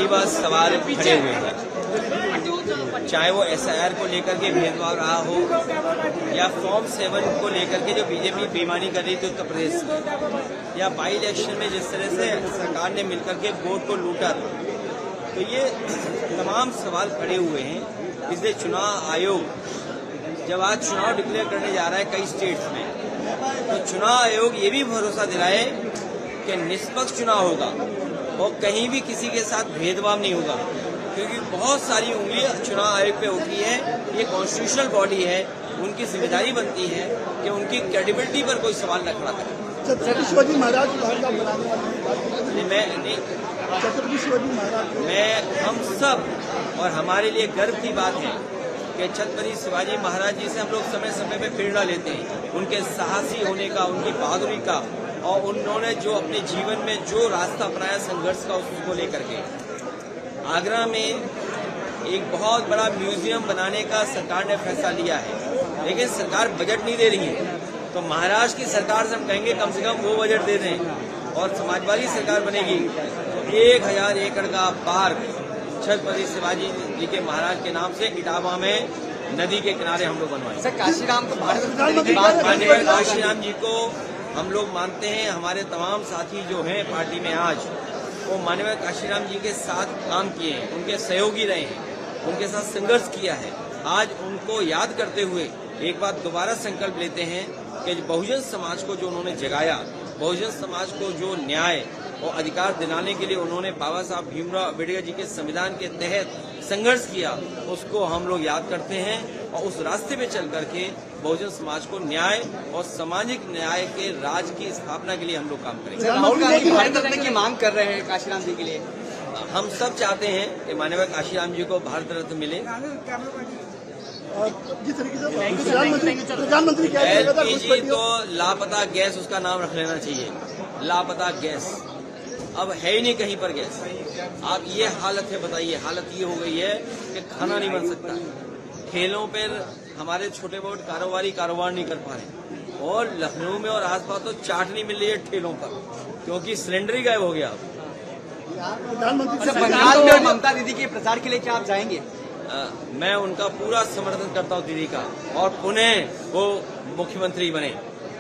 कई बार सवाल खड़े हुए हैं, चाहे वो SIR को लेकर के भेदभाव रहा हो या फॉर्म 7 को लेकर के जो बीजेपी बेईमानी कर रही थी उत्तर प्रदेश में, या बाई इलेक्शन में जिस तरह से सरकार ने मिलकर के वोट को लूटा था। तो ये तमाम सवाल खड़े हुए हैं। इसलिए चुनाव आयोग जब आज चुनाव डिक्लेयर करने जा रहा है कई स्टेट्स में, तो चुनाव आयोग ये भी भरोसा दिलाए कि निष्पक्ष चुनाव होगा और कहीं भी किसी के साथ भेदभाव नहीं होगा, क्योंकि बहुत सारी उंगलियां चुनाव आयोग पे उठी है। ये कॉन्स्टिट्यूशनल बॉडी है, उनकी जिम्मेदारी बनती है कि उनकी क्रेडिबिलिटी पर कोई सवाल न खड़ा करे। छत्रपति शिवाजी महाराज हम सब और हमारे लिए गर्व की बात है कि छत्रपति शिवाजी महाराज जी से हम लोग समय समय पे प्रेरणा लेते हैं, उनके साहसी होने का, उनकी बहादुरी का, और उन्होंने जो अपने जीवन में जो रास्ता अपनाया संघर्ष का, उसको लेकर के आगरा में एक बहुत बड़ा म्यूजियम बनाने का सरकार ने फैसला लिया है, लेकिन सरकार बजट नहीं दे रही है। तो महाराष्ट्र की सरकार से हम कहेंगे कम से कम वो बजट दे दें, और समाजवादी सरकार बनेगी तो 1000 एकड़ का पार्क छत्रपति शिवाजी जी के महाराज के नाम से इटावा में नदी के किनारे हम लोग बनवाएंगे। सर, काशीराम को माननीय काशीराम जी को हम लोग मानते हैं। हमारे तमाम साथी जो हैं पार्टी में आज, वो माननीय काशीराम जी के साथ काम किए हैं, उनके सहयोगी रहे हैं, उनके साथ संघर्ष किया है। आज उनको याद करते हुए एक बार दोबारा संकल्प लेते हैं कि बहुजन समाज को जो उन्होंने जगाया, बहुजन समाज को जो न्याय और अधिकार दिलाने के लिए उन्होंने बाबा साहब भीमराव अम्बेडकर जी के संविधान के तहत संघर्ष किया, उसको हम लोग याद करते हैं और उस रास्ते में चल करके बहुजन समाज को न्याय और सामाजिक न्याय के राज की स्थापना के लिए हम लोग काम करेंगे। राहुल गांधी भारत रत्न की मांग कर रहे हैं काशीराम जी के लिए। हम सब चाहते हैं कि माननीय काशीराम जी को भारत रत्न मिले। जिस तरीके से प्रधानमंत्री LPG तो लापता गैस उसका नाम रख लेना चाहिए, लापता गैस। अब है ही नहीं कहीं पर गैस। आप ये हालत है, बताइए, हालत ये हो गई है कि खाना नहीं बन सकता। ठेलों पर हमारे छोटे बहुत कारोबार नहीं कर पा रहे, और लखनऊ में और आसपास तो चाट नहीं मिल रही है ठेलों पर, क्योंकि सिलेंडर ही गायब हो गया। प्रधानमंत्री बंगाल में ममता दीदी के प्रचार के लिए क्या आप जाएंगे? मैं उनका पूरा समर्थन करता हूं दीदी का, और पुनः वो मुख्यमंत्री बने।